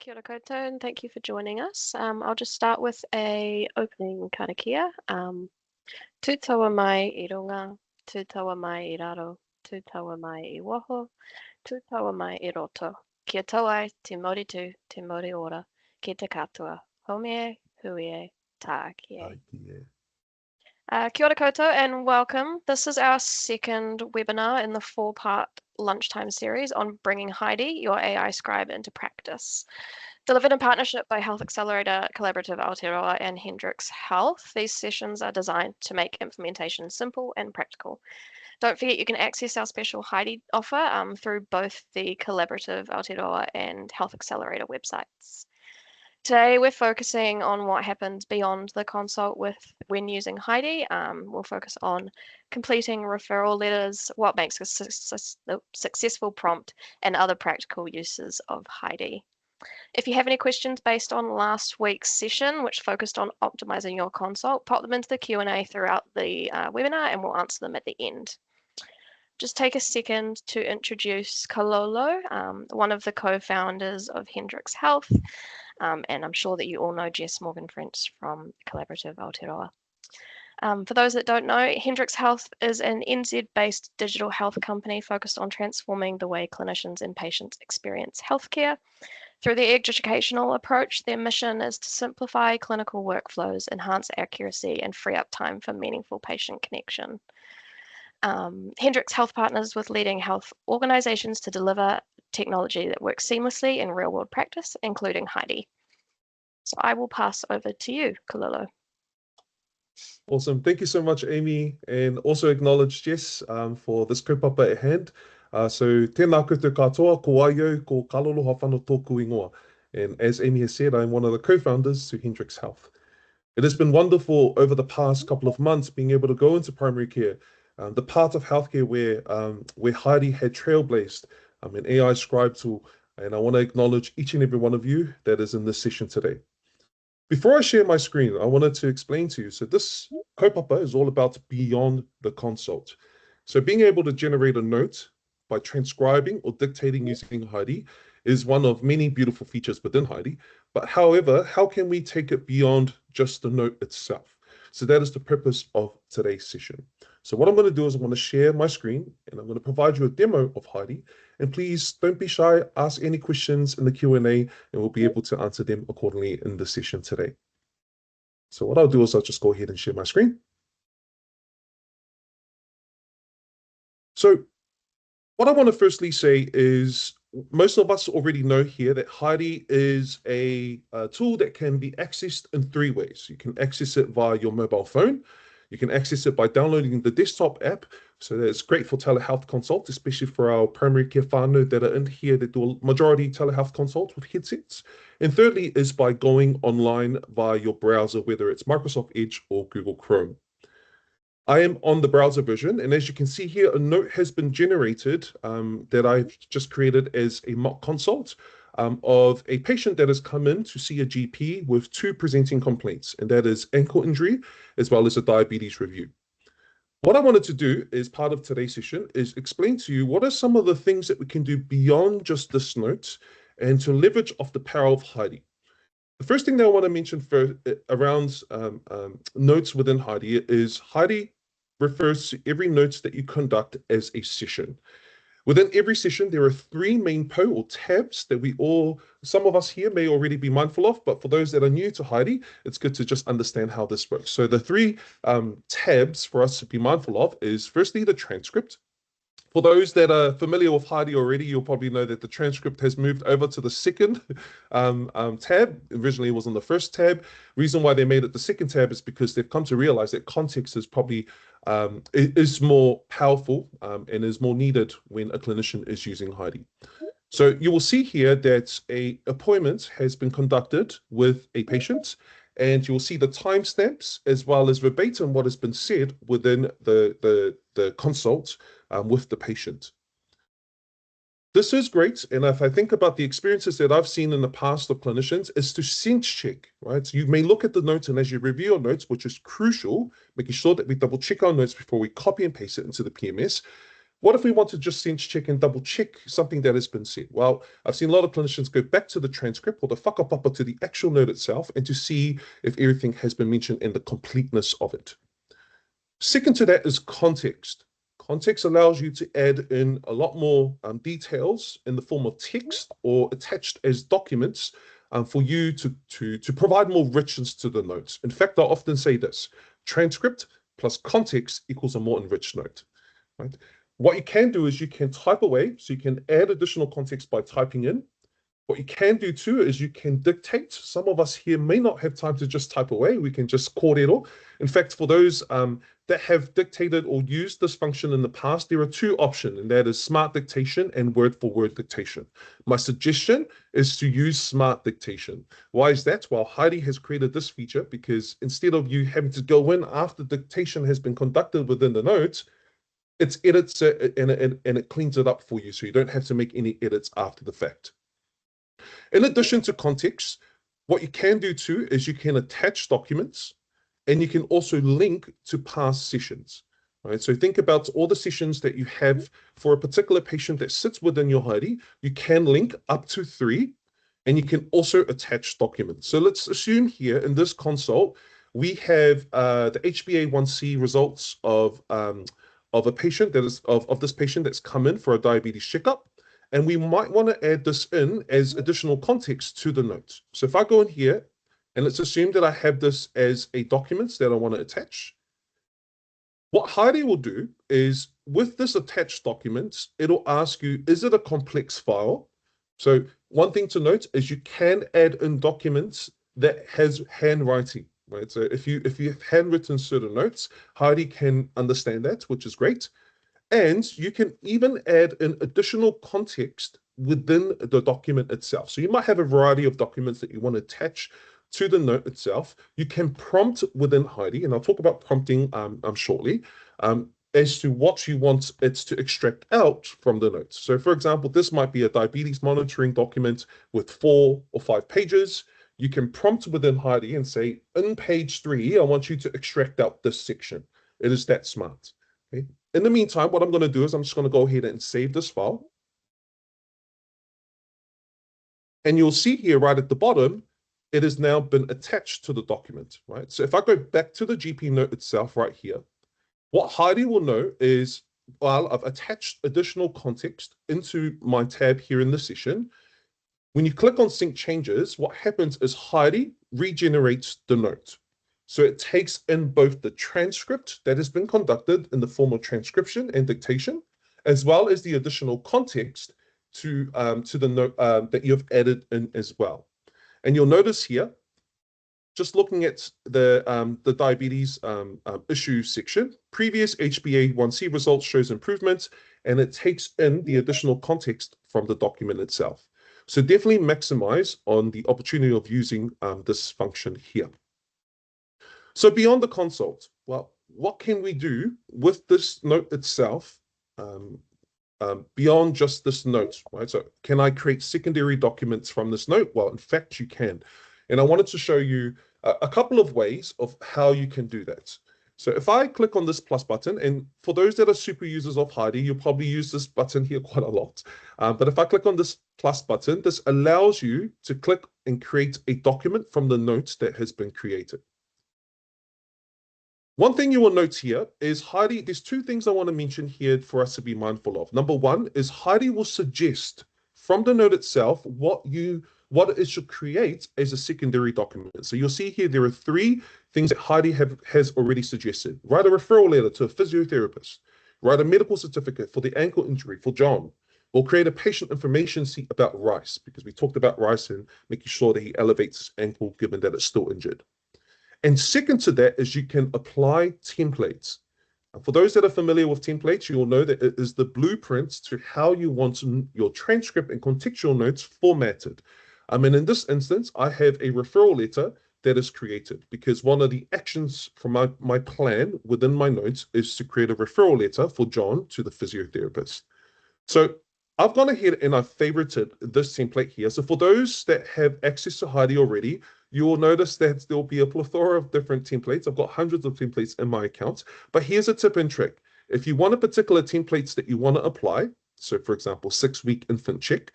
Kia ora koutou, and thank you for joining us. I'll just start with a opening karakia. Tū taua mai I runga, tū taua mai I raro, tū taua mai I waho, tū taua mai I roto. Kia tau ai te moritu, te mori ora, ki te katoa. Homie, huie, tākie. Kia ora koutou and welcome. This is our second webinar in the four-part lunchtime series on bringing Heidi, your AI scribe, into practice. Delivered in partnership by Health Accelerator Collaborative Aotearoa and Hendrix Health, these sessions are designed to make implementation simple and practical. Don't forget you can access our special Heidi offer through both the Collaborative Aotearoa and Health Accelerator websites. Today we're focusing on what happens beyond the consult when using Heidi. We'll focus on completing referral letters, what makes a successful prompt, and other practical uses of Heidi. If you have any questions based on last week's session, which focused on optimizing your consult, pop them into the Q&A throughout the webinar and we'll answer them at the end. Just take a second to introduce Kololo, one of the co-founders of Hendrix Health, and I'm sure that you all know Jess Morgan-French from Collaborative Aotearoa. For those that don't know, Hendrix Health is an NZ-based digital health company focused on transforming the way clinicians and patients experience healthcare. Through their educational approach, their mission is to simplify clinical workflows, enhance accuracy, and free up time for meaningful patient connection. Hendrix Health partners with leading health organizations to deliver technology that works seamlessly in real-world practice, including Heidi. So I will pass over to you, Kololo. Awesome. Thank you so much, Amy, and also acknowledge Jess for this kaupapa at hand. So tēnā koutou katoa, ko aiau, ko kaloloha whānau tōku ingoa. And as Amy has said, I'm one of the co-founders to Hendrix Health. It has been wonderful over the past couple of months being able to go into primary care, the part of healthcare where Heidi had trailblazed an AI scribe tool. And I want to acknowledge each and every one of you that is in this session today. Before I share my screen, I wanted to explain to you, so this kaupapa is all about beyond the consult. So being able to generate a note by transcribing or dictating using Heidi is one of many beautiful features within Heidi. But however, how can we take it beyond just the note itself? So that is the purpose of today's session. So what I'm going to do is I'm going to share my screen and I'm going to provide you a demo of Heidi. And please don't be shy, ask any questions in the Q&A and we'll be able to answer them accordingly in the session today. So what I'll do is I'll just go ahead and share my screen. So what I want to firstly say is most of us already know here that Heidi is a tool that can be accessed in three ways. You can access it via your mobile phone. You can access it by downloading the desktop app. So that's great for telehealth consult, especially for our primary care whānau that are in here that do a majority telehealth consult with headsets. And thirdly is by going online via your browser, whether it's Microsoft Edge or Google Chrome. I am on the browser version, and as you can see here, a note has been generated that I've just created as a mock consult of a patient that has come in to see a GP with two presenting complaints, and that is ankle injury as well as a diabetes review. What I wanted to do as part of today's session is explain to you what are some of the things that we can do beyond just this note and to leverage off the power of Heidi. The first thing that I want to mention around notes within Heidi is Heidi refers to every note that you conduct as a session. Within every session, there are three main or tabs that some of us here may already be mindful of, but for those that are new to Heidi, it's good to just understand how this works. So the three tabs for us to be mindful of is firstly the transcript. For those that are familiar with Heidi already, you'll probably know that the transcript has moved over to the second tab. Originally, it was on the first tab. Reason why they made it the second tab is because they've come to realize that context is probably is more powerful and is more needed when a clinician is using Heidi. So you will see here that an appointment has been conducted with a patient, and you'll see the timestamps as well as verbatim what has been said within the consult with the patient. This is great, and if I think about the experiences that I've seen in the past of clinicians, is to sense check, right? So you may look at the notes, and as you review your notes, which is crucial, making sure that we double check our notes before we copy and paste it into the PMS, What if we want to just sense check and double check something that has been said? Well, I've seen a lot of clinicians go back to the transcript or the whakapapa to the actual note itself and to see if everything has been mentioned and the completeness of it. Second to that is context. Context allows you to add in a lot more details in the form of text or attached as documents for you to provide more richness to the notes. In fact, I often say this: transcript plus context equals a more enriched note. Right? What you can do is you can type away, so you can add additional context by typing in. What you can do too is you can dictate. Some of us here may not have time to just type away. We can just kōrero. In fact, for those that have dictated or used this function in the past, there are two options, and that is smart dictation and word for word dictation. My suggestion is to use smart dictation. Why is that? Well, Heidi has created this feature because instead of you having to go in after dictation has been conducted within the notes, it edits it and it cleans it up for you, so you don't have to make any edits after the fact. In addition to context, what you can do too is you can attach documents and you can also link to past sessions. Right? So think about all the sessions that you have for a particular patient that sits within your Heidi. You can link up to 3 and you can also attach documents. So let's assume here in this consult, we have the HbA1c results of a patient that is of this patient that's come in for a diabetes checkup. And we might want to add this in as additional context to the notes. So if I go in here, and let's assume that I have this as a document that I want to attach. What Heidi will do is, with this attached document, it'll ask you, is it a complex file? So one thing to note is you can add in documents that has handwriting, right? So if you've handwritten certain notes, Heidi can understand that, which is great. And you can even add in additional context within the document itself. So you might have a variety of documents that you want to attach to the note itself. You can prompt within Heidi, and I'll talk about prompting shortly, as to what you want it to extract out from the notes. So for example, this might be a diabetes monitoring document with 4 or 5 pages. You can prompt within Heidi and say, in page 3, I want you to extract out this section. It is that smart. Okay? In the meantime, what I'm going to do is I'm just going to go ahead and save this file. And you'll see here right at the bottom, it has now been attached to the document, right? So if I go back to the GP note itself right here, what Heidi will know is, well, I've attached additional context into my tab here in the session. When you click on Sync Changes, what happens is Heidi regenerates the note. So it takes in both the transcript that has been conducted in the form of transcription and dictation, as well as the additional context to the note that you've added in as well. And you'll notice here, just looking at the diabetes issue section, previous HbA1c results shows improvement, and it takes in the additional context from the document itself. So definitely maximize on the opportunity of using this function here. So beyond the consult, well, what can we do with this note itself beyond just this note, right? So can I create secondary documents from this note? Well, in fact, you can. And I wanted to show you a couple of ways of how you can do that. So if I click on this plus button, and for those that are super users of Heidi, you'll probably use this button here quite a lot. But if I click on this plus button, this allows you to click and create a document from the notes that has been created. One thing you will note here is Heidi, there's 2 things I want to mention here for us to be mindful of. Number 1 is Heidi will suggest from the note itself what it should create as a secondary document. So you'll see here there are 3 things that Heidi has already suggested. Write a referral letter to a physiotherapist. Write a medical certificate for the ankle injury for John. Or create a patient information sheet about Rice, because we talked about Rice and making sure that he elevates his ankle given that it's still injured. And second to that is you can apply templates. For those that are familiar with templates, you will know that it is the blueprints to how you want your transcript and contextual notes formatted. And in this instance, I have a referral letter that is created because one of the actions from my plan within my notes is to create a referral letter for John to the physiotherapist. So I've gone ahead and I've favorited this template here. So for those that have access to Heidi already, you will notice that there'll be a plethora of different templates. I've got hundreds of templates in my account, but here's a tip and trick. If you want a particular templates that you want to apply, so for example, 6-week infant check,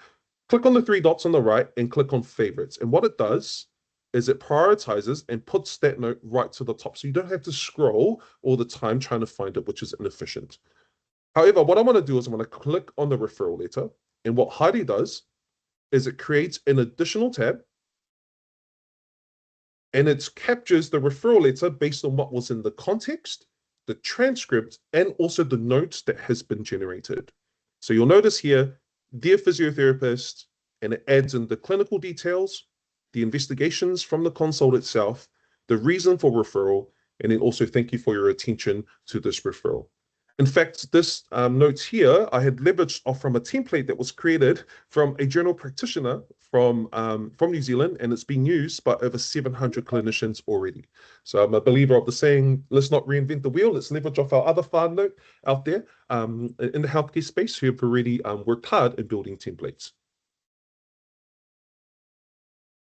click on the 3 dots on the right and click on favorites. And what it does is it prioritizes and puts that note right to the top. So you don't have to scroll all the time trying to find it, which is inefficient. However, what I want to do is I want to click on the referral letter. And what Heidi does is it creates an additional tab and it captures the referral letter based on what was in the context, the transcript, and also the notes that has been generated. So you'll notice here, dear physiotherapist, and it adds in the clinical details, the investigations from the consult itself, the reason for referral, and then also thank you for your attention to this referral. In fact, this notes here, I had leveraged off from a template that was created from a general practitioner from New Zealand, and it's been used by over 700 clinicians already. So I'm a believer of the saying, let's not reinvent the wheel, let's leverage off our other whānau out there in the healthcare space who have already worked hard in building templates.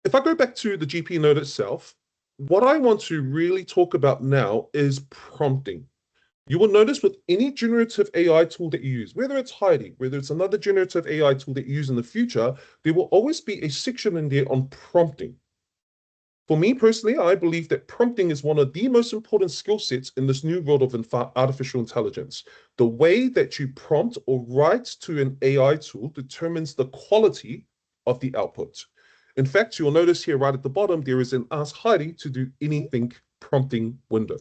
If I go back to the GP note itself, what I want to really talk about now is prompting. You will notice with any generative AI tool that you use, whether it's Heidi, whether it's another generative AI tool that you use in the future, there will always be a section in there on prompting. For me personally, I believe that prompting is one of the most important skill sets in this new world of artificial intelligence. The way that you prompt or write to an AI tool determines the quality of the output. In fact, you'll notice here right at the bottom, there is an Ask Heidi to do anything prompting window.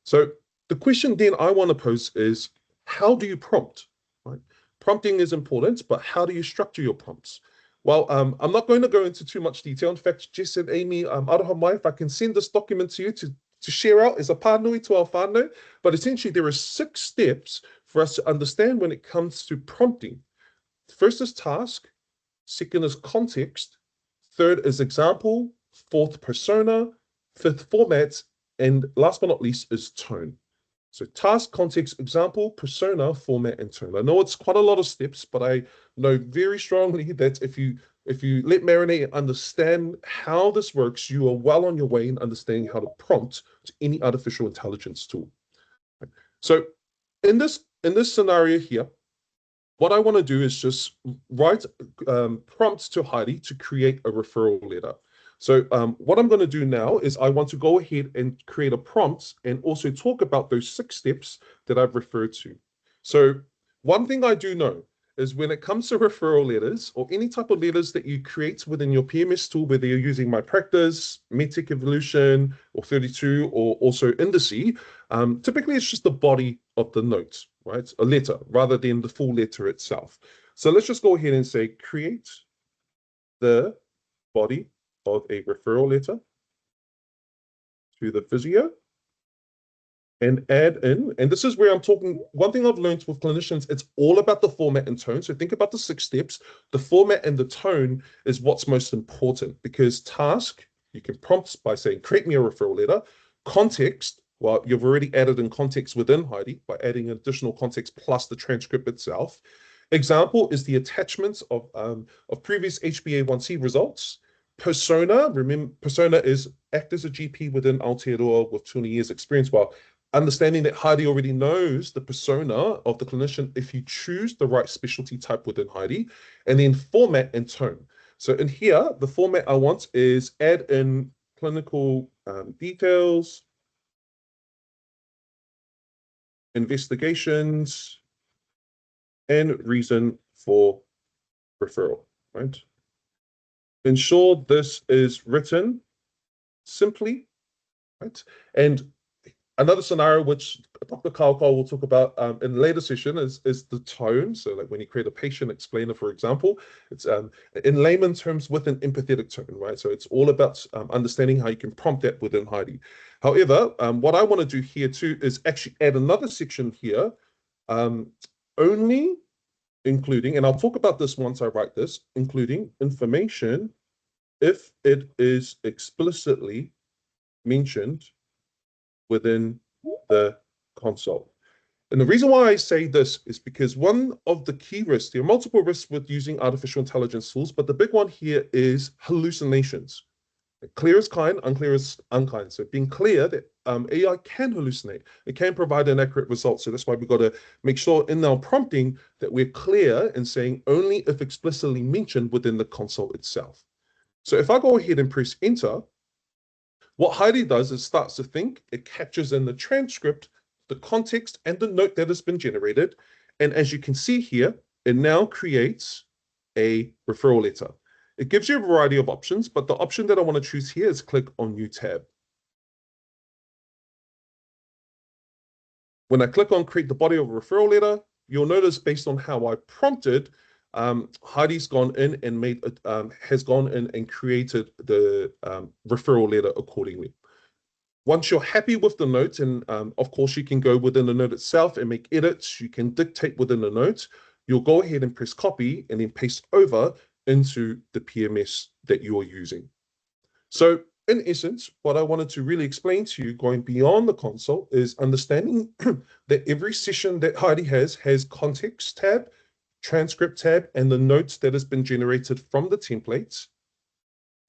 So the question then I want to pose is, how do you prompt? Right? Prompting is important, but how do you structure your prompts? Well, I'm not going to go into too much detail. In fact, Jess and Amy, aroha mai, if I can send this document to you to share out as a pānui to our whānau, but essentially there are 6 steps for us to understand when it comes to prompting. First is task, second is context, third is example, fourth persona, fifth format, and last but not least is tone. So task, context, example, persona, format, and tone. I know it's quite a lot of steps, but I know very strongly that if you let marinate and understand how this works, you are well on your way in understanding how to prompt to any artificial intelligence tool. So in this scenario here, what I want to do is just write prompts to Heidi to create a referral letter. So what I'm going to do now is I want to go ahead and create a prompt and also talk about those 6 steps that I've referred to. So one thing I do know is when it comes to referral letters or any type of letters that you create within your PMS tool, whether you're using My Practice, MedTech Evolution, or 32, or also Indice, typically it's just the body of the note, right? A letter rather than the full letter itself. So let's just go ahead and say create the body of a referral letter to the physio and add in, and this is where I'm talking, one thing I've learned with clinicians, it's all about the format and tone. So think about the 6 steps. The format and the tone is what's most important, because task, you can prompt by saying, create me a referral letter. Context, well, you've already added in context within Heidi by adding additional context plus the transcript itself. Example is the attachments of previous HbA1c results. Persona, remember, persona is act as a GP within Aotearoa with 20 years experience. Well, understanding that Heidi already knows the persona of the clinician if you choose the right specialty type within Heidi, and then format and tone. So in here, the format I want is add in clinical details, investigations, and reason for referral, right? Ensure this is written simply, right? And another scenario which Dr. Kaukau will talk about in a later session is the tone. So like when you create a patient explainer, for example, it's in layman terms with an empathetic tone, right? So it's all about understanding how you can prompt that within Heidi. However, what I want to do here too is actually add another section here, only including, and I'll talk about this once I write this, including information if it is explicitly mentioned within the console. And the reason why I say this is because one of the key risks, there are multiple risks with using artificial intelligence tools, but the big one here is hallucinations. Clear is kind, unclear is unkind. So being clear that AI can hallucinate. It can provide inaccurate results. So that's why we've got to make sure in our prompting that we're clear in saying only if explicitly mentioned within the console itself. So if I go ahead and press enter, what Heidi does is starts to think, it captures in the transcript, the context, and the note that has been generated. And as you can see here, it now creates a referral letter. It gives you a variety of options, but the option that I want to choose here is click on New Tab. When I click on Create the Body of a Referral Letter, you'll notice based on how I prompted, Heidi's gone in and has gone in and created the referral letter accordingly. Once you're happy with the note, and of course you can go within the note itself and make edits, you can dictate within the note, you'll go ahead and press copy and then paste over into the PMS that you're using. So in essence, what I wanted to really explain to you going beyond the console is understanding that every session that Heidi has context tab, transcript tab, and the notes that has been generated from the templates.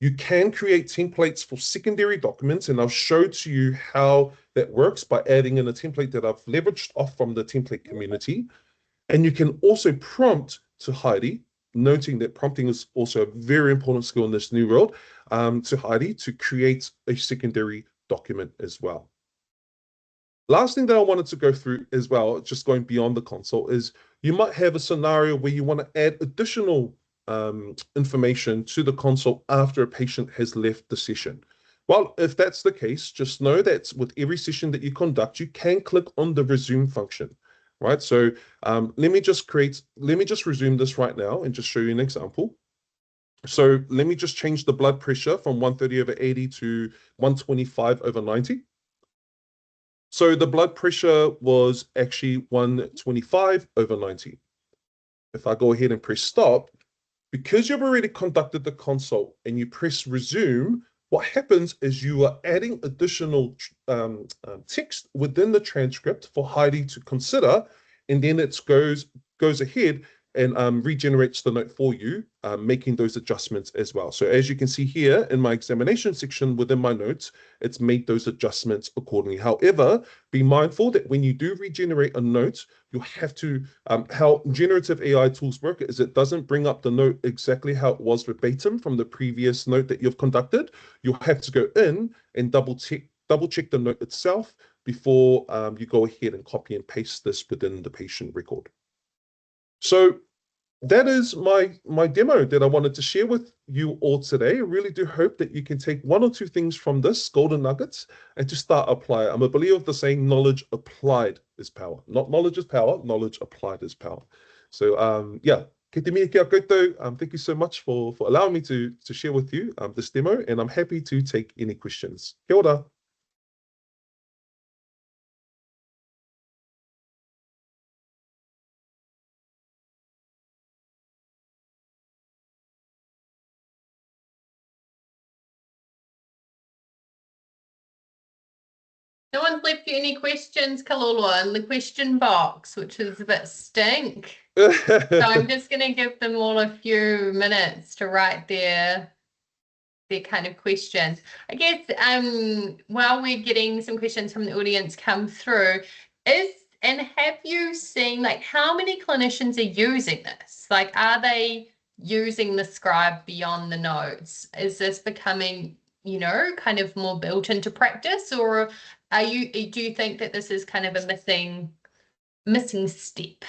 You can create templates for secondary documents, and I've showed to you how that works by adding in a template that I've leveraged off from the template community. And you can also prompt to Heidi, noting that prompting is also a very important skill in this new world, to Heidi to create a secondary document as well. Last thing that I wanted to go through as well, just going beyond the console, is you might have a scenario where you want to add additional information to the console after a patient has left the session. Well, if that's the case, just know that with every session that you conduct, you can click on the resume function, right? So let me just resume this right now and just show you an example. So let me just change the blood pressure from 130/80 to 125/90. So the blood pressure was actually 125/90. If I go ahead and press stop, because you've already conducted the consult and you press resume, what happens is you are adding additional text within the transcript for Heidi to consider, and then it goes ahead and regenerates the note for you, making those adjustments as well. So as you can see here in my examination section within my notes, it's made those adjustments accordingly. However, be mindful that when you do regenerate a note, you have to, how generative AI tools work is it doesn't bring up the note exactly how it was verbatim from the previous note that you've conducted. You'll have to go in and double check the note itself before you go ahead and copy and paste this within the patient record. So that is my demo that I wanted to share with you all today. I really do hope that you can take one or two things from this golden nuggets and to start apply it. I'm a believer of the saying, knowledge applied is power. Not knowledge is power, knowledge applied is power. So yeah, thank you so much for allowing me to share with you this demo, and I'm happy to take any questions. Kia ora. No one's left you any questions, Kalula, in the question box, which is a bit stink. So I'm just going to give them all a few minutes to write their kind of questions. I guess while we're getting some questions from the audience come through, have you seen, like, how many clinicians are using this? Like, are they using the scribe beyond the notes? Is this becoming, kind of more built into practice, or do you think that this is kind of a missing step?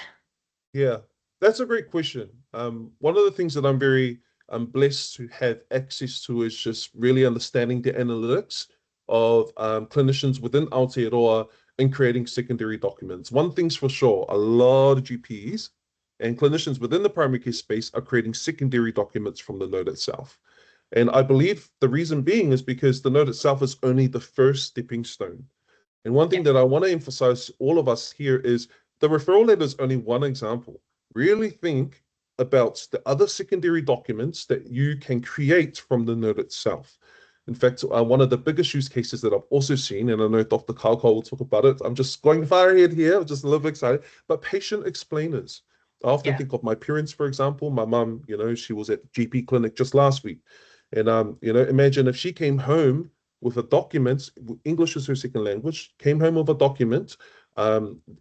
Yeah, that's a great question. One of the things that I'm very blessed to have access to is just really understanding the analytics of clinicians within Aotearoa in creating secondary documents. One thing's for sure, a lot of GPs and clinicians within the primary care space are creating secondary documents from the note itself. And I believe the reason being is because the note itself is only the first stepping stone. And one thing that I want to emphasize to all of us here is the referral letter is only one example. Really think about the other secondary documents that you can create from the note itself. In fact, one of the biggest use cases that I've also seen, and I know Dr. Kauko will talk about it, I'm just going far ahead here, I'm just a little bit excited, but patient explainers. I often think of my parents, for example. My mum, she was at GP clinic just last week. And, imagine if she came home with a document. English is her second language. Came home with a document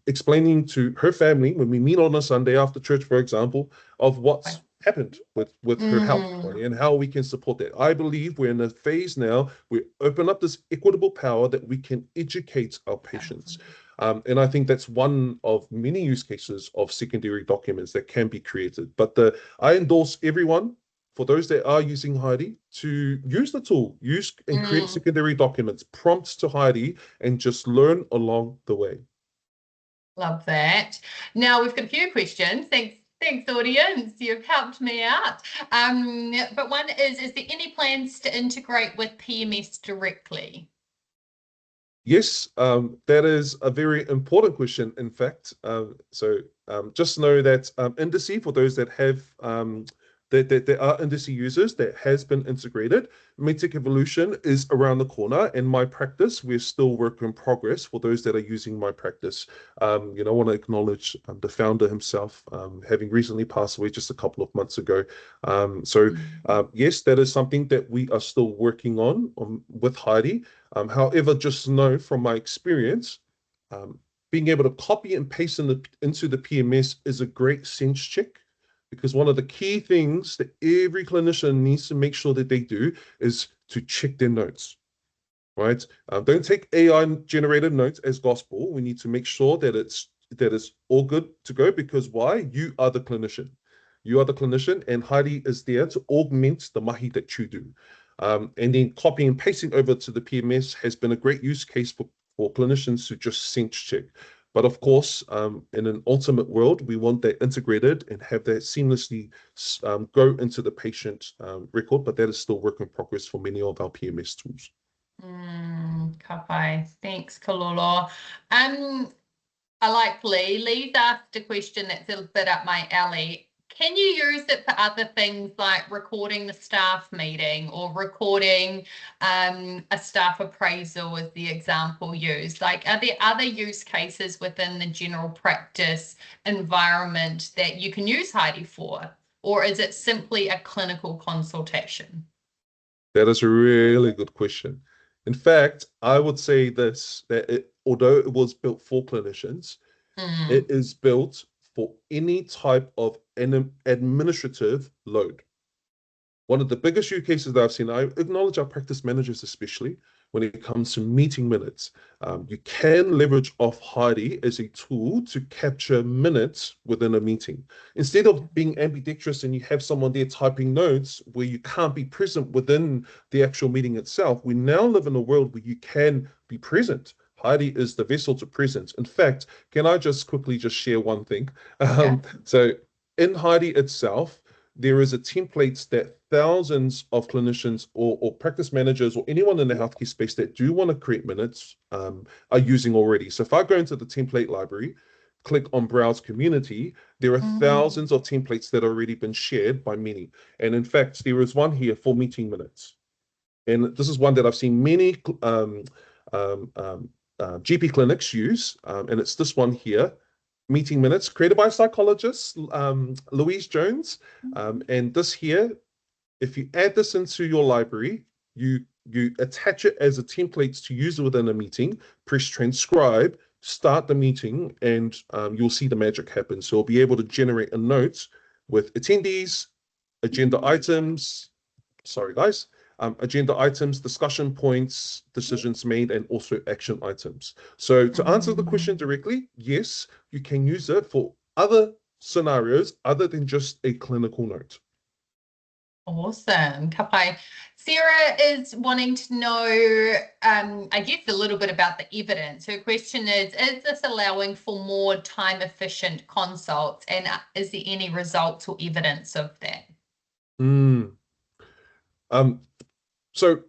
explaining to her family when we meet on a Sunday after church, for example, of what's happened with her health, right, and how we can support that. I believe we're in a phase now where we open up this equitable power that we can educate our patients. And I think that's one of many use cases of secondary documents that can be created. But I endorse everyone, for those that are using Heidi, to use the tool, use and create secondary documents, prompts to Heidi, and just learn along the way. Love that. Now we've got a few questions. Thanks, audience. You've helped me out. But one is there any plans to integrate with PMS directly? Yes, that is a very important question, in fact. Just know that Indice, for those that have that are Indice users, that has been integrated. Medtech Evolution is around the corner, and My Practice, we're still work in progress for those that are using My Practice. I want to acknowledge the founder himself, having recently passed away just a couple of months ago. Yes, that is something that we are still working on with Heidi. However, just know from my experience, being able to copy and paste into the PMS is a great sense check, because one of the key things that every clinician needs to make sure that they do is to check their notes, right? Don't take AI-generated notes as gospel. We need to make sure that it's all good to go, because why? You are the clinician. You are the clinician, and Heidi is there to augment the mahi that you do. And then copying and pasting over to the PMS has been a great use case for clinicians to just sense check. But of course, in an ultimate world, we want that integrated and have that seamlessly go into the patient record, but that is still work in progress for many of our PMS tools. Ka pai. Thanks, Kalolo. I like Lee. Lee's asked a question that's a bit up my alley. Can you use it for other things like recording the staff meeting or recording a staff appraisal, as the example used? Like, are there other use cases within the general practice environment that you can use Heidi for? Or is it simply a clinical consultation? That is a really good question. In fact, I would say this, that although it was built for clinicians, it is built for any type of administrative load. One of the biggest use cases that I've seen, I acknowledge our practice managers especially, when it comes to meeting minutes. You can leverage off Heidi as a tool to capture minutes within a meeting. Instead of being ambidextrous and you have someone there typing notes where you can't be present within the actual meeting itself, we now live in a world where you can be present. Heidi is the vessel to presence. In fact, can I just quickly share one thing? So in Heidi itself, there is a template that thousands of clinicians or practice managers or anyone in the healthcare space that do want to create minutes are using already. So if I go into the template library, click on Browse Community, there are thousands of templates that have already been shared by many. And in fact, there is one here for meeting minutes. And this is one that I've seen many GP clinics use, and it's this one here, meeting minutes, created by a psychologist, Louise Jones. And this here, if you add this into your library, you attach it as a template to use within a meeting, press transcribe, start the meeting, and you'll see the magic happen. So you'll be able to generate a note with attendees, agenda items, sorry guys, agenda items, discussion points, decisions made, and also action items. So to answer the question directly, yes, you can use it for other scenarios other than just a clinical note. Awesome. Ka pai. Sarah is wanting to know, I guess, a little bit about the evidence. Her question is this allowing for more time-efficient consults, and is there any results or evidence of that? So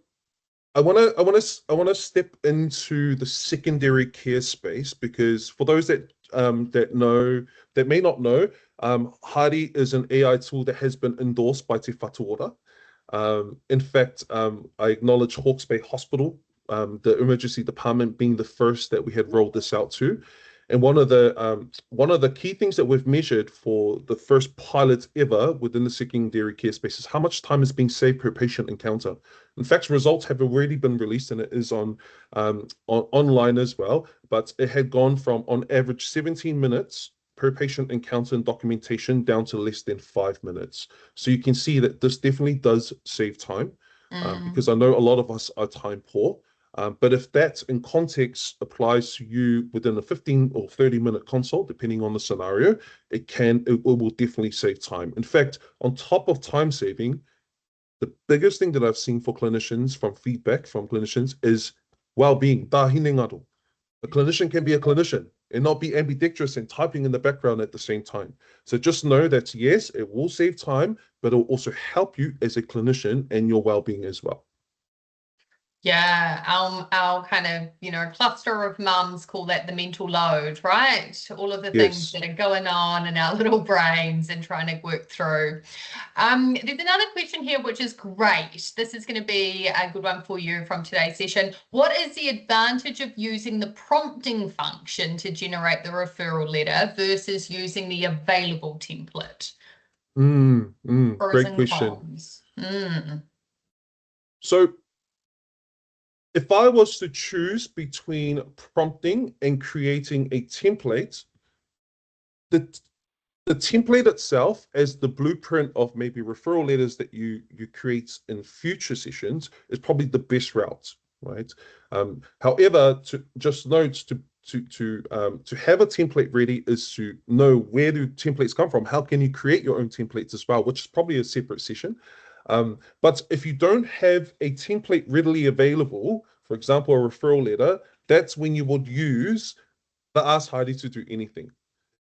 I want to step into the secondary care space, because for those that that may not know, Heidi is an AI tool that has been endorsed by Te Whatu Ora. In fact, I acknowledge Hawke's Bay Hospital, the emergency department, being the first that we had rolled this out to. And one of the key things that we've measured for the first pilot ever within the secondary care space is how much time is being saved per patient encounter. In fact, results have already been released, and it is on online as well. But it had gone from on average 17 minutes per patient encounter and documentation down to less than 5 minutes. So you can see that this definitely does save time, because I know a lot of us are time poor. But if that in context applies to you within a 15 or 30-minute consult, depending on the scenario, it will definitely save time. In fact, on top of time saving, the biggest thing that I've seen for clinicians from feedback from clinicians is well-being. Tahine ngaro. A clinician can be a clinician and not be ambidextrous and typing in the background at the same time. So just know that yes, it will save time, but it will also help you as a clinician and your well-being as well. Yeah, our kind of, cluster of mums call that the mental load, right? All of the things Yes. that are going on in our little brains and trying to work through. There's another question here, which is great. This is going to be a good one for you from today's session. What is the advantage of using the prompting function to generate the referral letter versus using the available template? Pros Great and question. cons. So if I was to choose between prompting and creating a template, the template itself as the blueprint of maybe referral letters that you create in future sessions is probably the best route, right? However, to just note to have a template ready is to know where do templates come from. How can you create your own templates as well, which is probably a separate session. But if you don't have a template readily available, for example, a referral letter, that's when you would use the Ask Heidi to do anything.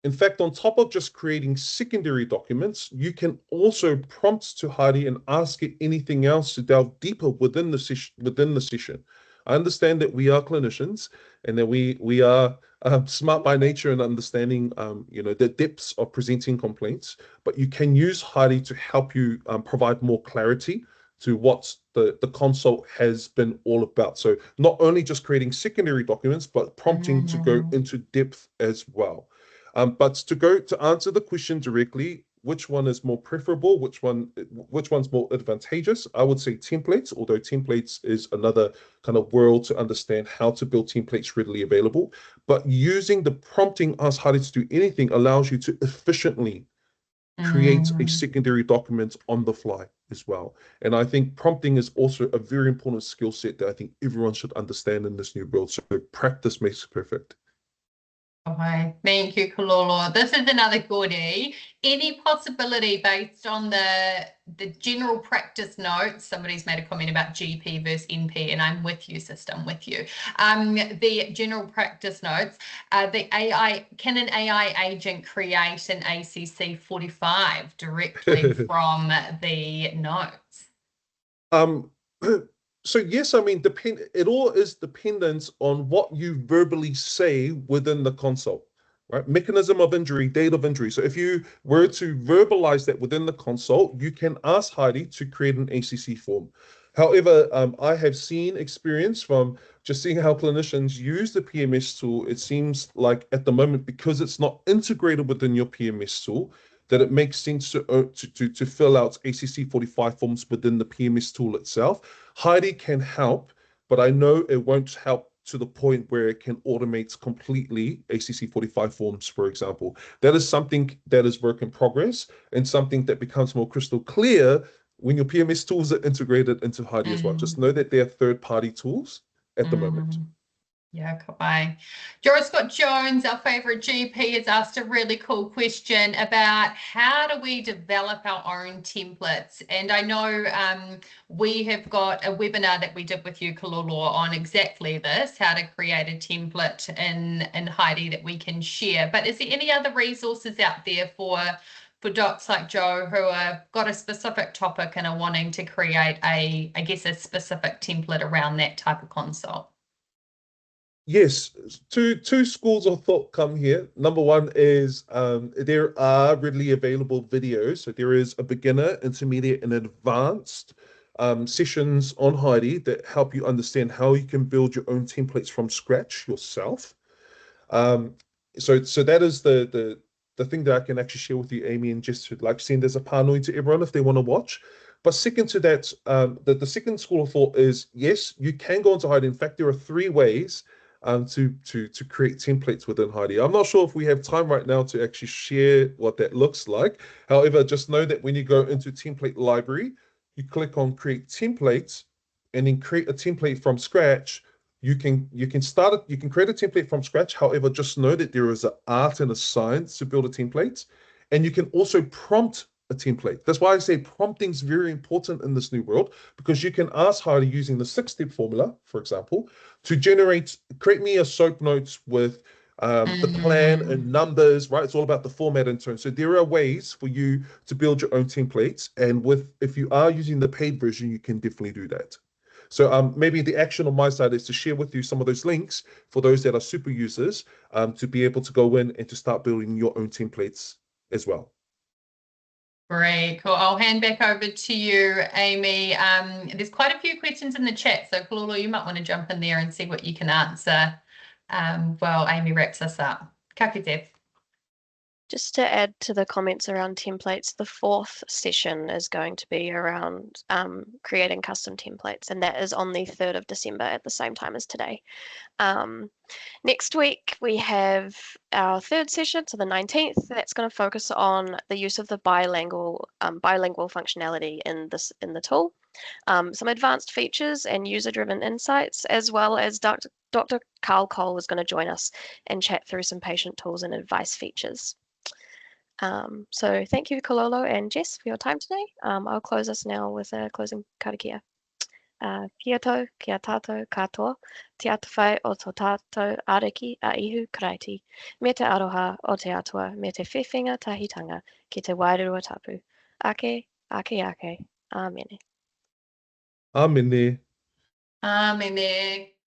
In fact, on top of just creating secondary documents, you can also prompt to Heidi and ask it anything else to delve deeper within the session. I understand that we are clinicians and that we are smart by nature and understanding the depths of presenting complaints, but you can use Heidi to help you provide more clarity to what the consult has been all about. So not only just creating secondary documents, but prompting to go into depth as well. But to answer the question directly, which one is more preferable, which one's more advantageous? I would say templates, although templates is another kind of world to understand how to build templates readily available. But using the prompting Ask Heidi to do anything allows you to efficiently create a secondary document on the fly as well. And I think prompting is also a very important skill set that I think everyone should understand in this new world. So practice makes perfect. Okay, thank you, Kalolo. This is another goodie. Any possibility based on the general practice notes? Somebody's made a comment about GP versus NP, and I'm with you, sister, I'm with you. The general practice notes, can an AI agent create an ACC 45 directly from the notes? So yes, I mean, it all is dependent on what you verbally say within the consult, right? Mechanism of injury, date of injury. So if you were to verbalize that within the consult, you can ask Heidi to create an ACC form. However, I have seen experience from just seeing how clinicians use the PMS tool. It seems like at the moment, because it's not integrated within your PMS tool, that it makes sense to fill out ACC 45 forms within the PMS tool itself. Heidi can help, but I know it won't help to the point where it can automate completely ACC 45 forms, for example. That is something that is work in progress and something that becomes more crystal clear when your PMS tools are integrated into Heidi as well. Just know that they're third-party tools at the moment. Yeah, bye. Joe Scott Jones, our favorite GP, has asked a really cool question about how do we develop our own templates. And I know we have got a webinar that we did with you, Kalolo, on exactly this, how to create a template in Heidi that we can share. But is there any other resources out there for docs like Joe who have got a specific topic and are wanting to create a specific template around that type of consult? Yes, two schools of thought come here. Number one is there are readily available videos. So there is a beginner, intermediate, and advanced sessions on Heidi that help you understand how you can build your own templates from scratch yourself. So that is the thing that I can actually share with you, Amy, and just to like send as a pānui to everyone if they want to watch. But second to that, the second school of thought is yes, you can go into Heidi. In fact, there are 3 ways to create templates within Heidi. I'm not sure if we have time right now to actually share what that looks like. However, just know that when you go into template library, you click on create templates and then create a template from scratch. You can start it, you can create a template from scratch. However, just know that there is an art and a science to build a template, and you can also prompt a template. That's why I say prompting is very important in this new world, because you can ask Heidi using the 6-step formula, for example, to create me a soap notes with the plan and numbers, right? It's all about the format and tone. So there are ways for you to build your own templates, and if you are using the paid version, you can definitely do that. So maybe the action on my side is to share with you some of those links for those that are super users, to be able to go in and to start building your own templates as well. Great, cool. I'll hand back over to you, Amy. There's quite a few questions in the chat, so Kalulu, you might want to jump in there and see what you can answer while Amy wraps us up. Ka kite. Just to add to the comments around templates, the 4th session is going to be around creating custom templates, and that is on the 3rd of December at the same time as today. Next week we have our 3rd session, so the 19th. That's going to focus on the use of the bilingual functionality in the tool, some advanced features and user-driven insights, as well as Dr. Carl Cole is going to join us and chat through some patient tools and advice features. So thank you, Kololo and Jess, for your time today. I'll close us now with a closing karakia. Kia tau, kia tātou katoa, te atawhai o tō tātou ariki a ihu karaiti, me te aroha o te atua, me te whiwhinga tahitanga ki te wairua tapu. Ake, ake, ake. Āmene. Āmene. Āmene.